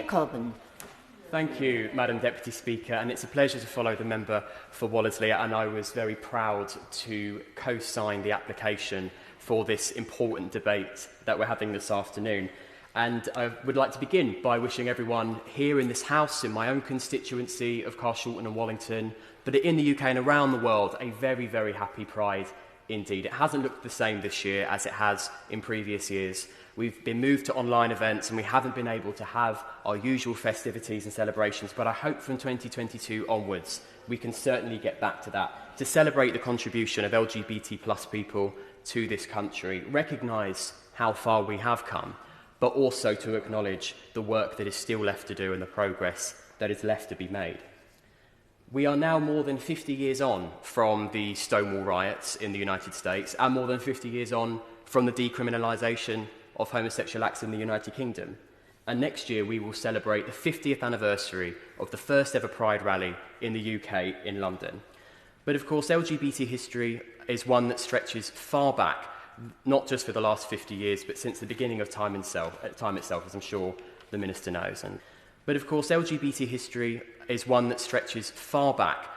Colburn. Thank you, Madam Deputy Speaker, and it's a pleasure to follow the member for Wallersley, and I was very proud to co-sign the application for this important debate that we're having this afternoon. And I would like to begin by wishing everyone here in this House, in my own constituency of Carshalton and Wallington, but in the UK and around the world, a very, very happy Pride indeed. It hasn't looked the same this year as it has in previous years. We've been moved to online events and we haven't been able to have our usual festivities and celebrations, but I hope from 2022 onwards we can certainly get back to that, to celebrate the contribution of LGBT plus people to this country, recognise how far we have come, but also to acknowledge the work that is still left to do and the progress that is left to be made. We are now more than 50 years on from the Stonewall riots in the United States and more than 50 years on from the decriminalisation of homosexual acts in the United Kingdom. And next year we will celebrate the 50th anniversary of the first ever Pride rally in the UK in London. But of course LGBT history is one that stretches far back, not just for the last 50 years, but since the beginning of time itself, as I'm sure the Minister knows. But of course LGBT history is one that stretches far back,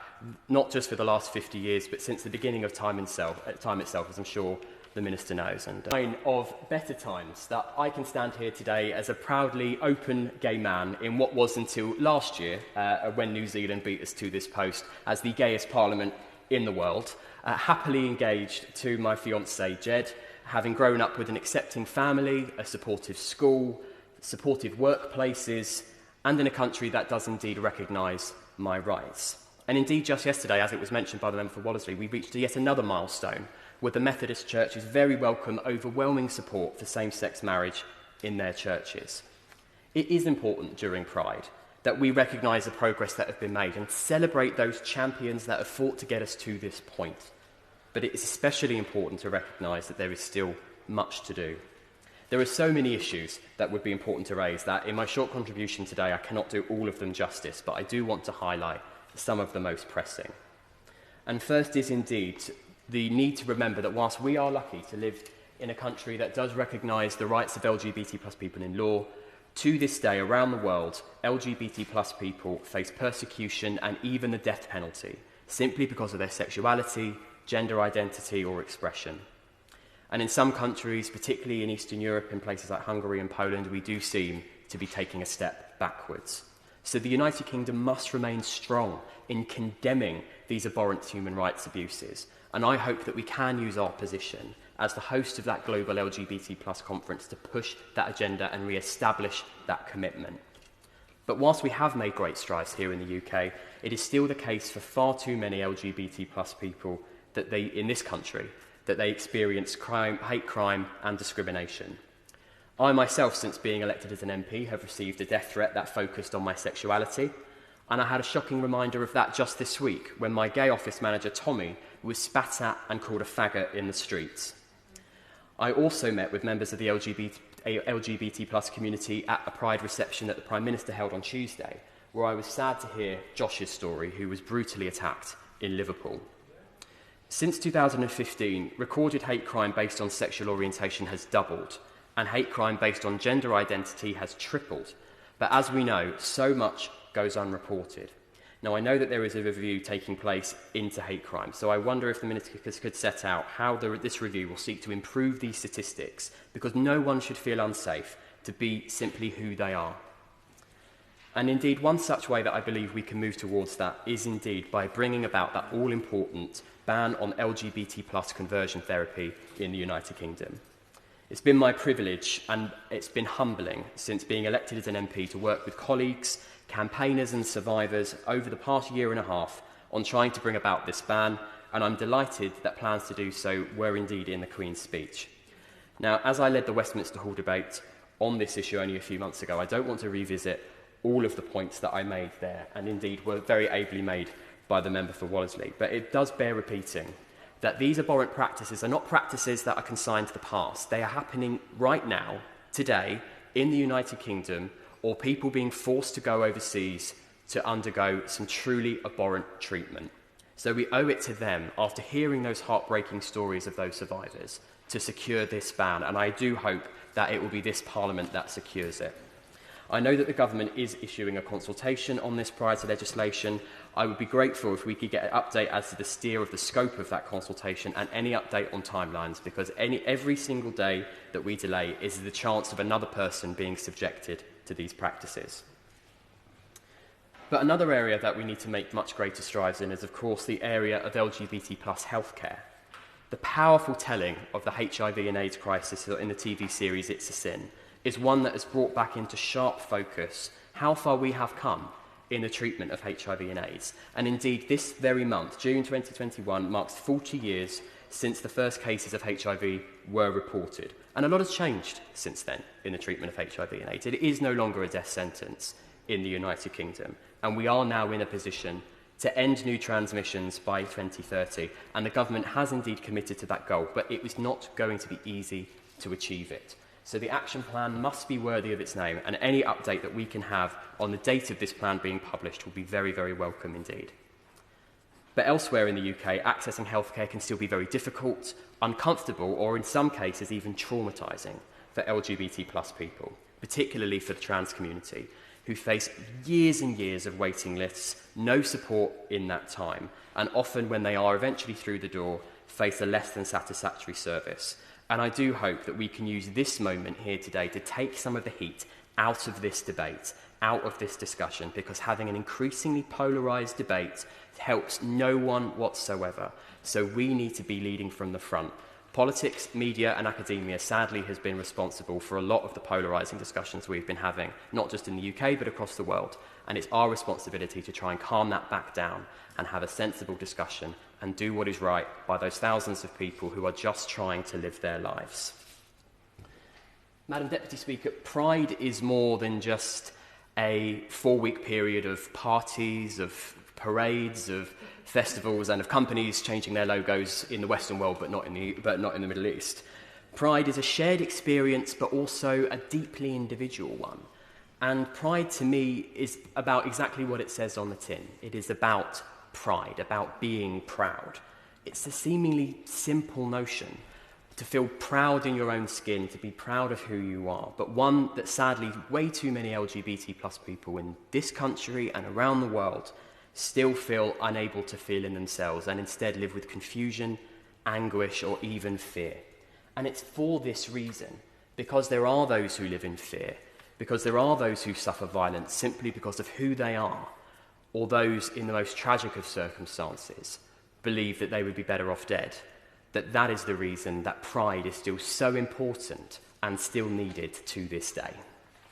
not just for the last 50 years, but since the beginning of time itself, as I'm sure the Minister knows. And sign of better times that I can stand here today as a proudly open gay man in what was until last year, when New Zealand beat us to this post as the gayest parliament in the world, happily engaged to my fiancée Jed, having grown up with an accepting family, a supportive school, supportive workplaces, and in a country that does indeed recognise my rights. And indeed, just yesterday, as it was mentioned by the member for Wallersley, we reached yet another milestone with the Methodist Church's very welcome, overwhelming support for same-sex marriage in their churches. It is important during Pride that we recognise the progress that has been made and celebrate those champions that have fought to get us to this point. But it is especially important to recognise that there is still much to do. There are so many issues that would be important to raise that in my short contribution today I cannot do all of them justice, but I do want to highlight some of the most pressing. And first is indeed the need to remember that whilst we are lucky to live in a country that does recognise the rights of LGBT plus people in law, to this day around the world, LGBT plus people face persecution and even the death penalty simply because of their sexuality, gender identity or expression. And in some countries, particularly in Eastern Europe, in places like Hungary and Poland, we do seem to be taking a step backwards. So the United Kingdom must remain strong in condemning these abhorrent human rights abuses. And I hope that we can use our position as the host of that global LGBT plus conference to push that agenda and re-establish that commitment. But whilst we have made great strides here in the UK, it is still the case for far too many LGBT plus people in this country that they experience crime, hate crime and discrimination. I myself, since being elected as an MP, have received a death threat that focused on my sexuality, and I had a shocking reminder of that just this week when my gay office manager Tommy was spat at and called a faggot in the streets. I also met with members of the LGBT plus community at a Pride reception that the Prime Minister held on Tuesday, where I was sad to hear Josh's story, who was brutally attacked in Liverpool. Since 2015, recorded hate crime based on sexual orientation has doubled, and hate crime based on gender identity has tripled. But as we know, so much goes unreported. Now, I know that there is a review taking place into hate crime, so I wonder if the Minister could set out how this review will seek to improve these statistics, because no one should feel unsafe to be simply who they are. And indeed, one such way that I believe we can move towards that is indeed by bringing about that all-important ban on LGBT plus conversion therapy in the United Kingdom. It's been my privilege and it's been humbling since being elected as an MP to work with colleagues, campaigners and survivors over the past year and a half on trying to bring about this ban, and I'm delighted that plans to do so were indeed in the Queen's speech. Now, as I led the Westminster Hall debate on this issue only a few months ago, I don't want to revisit all of the points that I made there, and indeed were very ably made by the member for Wallersley, but it does bear repeating that these abhorrent practices are not practices that are consigned to the past. They are happening right now, today, in the United Kingdom, or people being forced to go overseas to undergo some truly abhorrent treatment. So we owe it to them, after hearing those heartbreaking stories of those survivors, to secure this ban, and I do hope that it will be this Parliament that secures it. I know that the government is issuing a consultation on this prior to legislation. I would be grateful if we could get an update as to the steer of the scope of that consultation and any update on timelines, because every single day that we delay is the chance of another person being subjected to these practices. But another area that we need to make much greater strides in is, of course, the area of LGBT plus healthcare. The powerful telling of the HIV and AIDS crisis in the TV series It's a Sin is one that has brought back into sharp focus how far we have come in the treatment of HIV and AIDS. And indeed, this very month, June 2021, marks 40 years since the first cases of HIV were reported. And a lot has changed since then in the treatment of HIV and AIDS. It is no longer a death sentence in the United Kingdom, and we are now in a position to end new transmissions by 2030, and the government has indeed committed to that goal, but it was not going to be easy to achieve it. So the action plan must be worthy of its name, and any update that we can have on the date of this plan being published will be very, very welcome indeed. But elsewhere in the UK, accessing healthcare can still be very difficult, uncomfortable, or in some cases even traumatising for LGBT plus people, particularly for the trans community, who face years and years of waiting lists, no support in that time, and often when they are eventually through the door, face a less than satisfactory service. And I do hope that we can use this moment here today to take some of the heat out of this debate, out of this discussion, because having an increasingly polarised debate helps no one whatsoever. So we need to be leading from the front. Politics, media and academia sadly has been responsible for a lot of the polarising discussions we've been having, not just in the UK but across the world. And it's our responsibility to try and calm that back down and have a sensible discussion and do what is right by those thousands of people who are just trying to live their lives. Madam Deputy Speaker, Pride is more than just a 4-week period of parties, of parades, of festivals and of companies changing their logos in the Western world but not in the Middle East. Pride is a shared experience but also a deeply individual one. And Pride to me is about exactly what it says on the tin. It is about pride, about being proud. It's a seemingly simple notion to feel proud in your own skin, to be proud of who you are, but one that sadly way too many LGBT plus people in this country and around the world still feel unable to feel in themselves and instead live with confusion, anguish, or even fear. And it's for this reason, because there are those who live in fear, because there are those who suffer violence simply because of who they are, or those in the most tragic of circumstances believe that they would be better off dead, that is the reason that Pride is still so important and still needed to this day.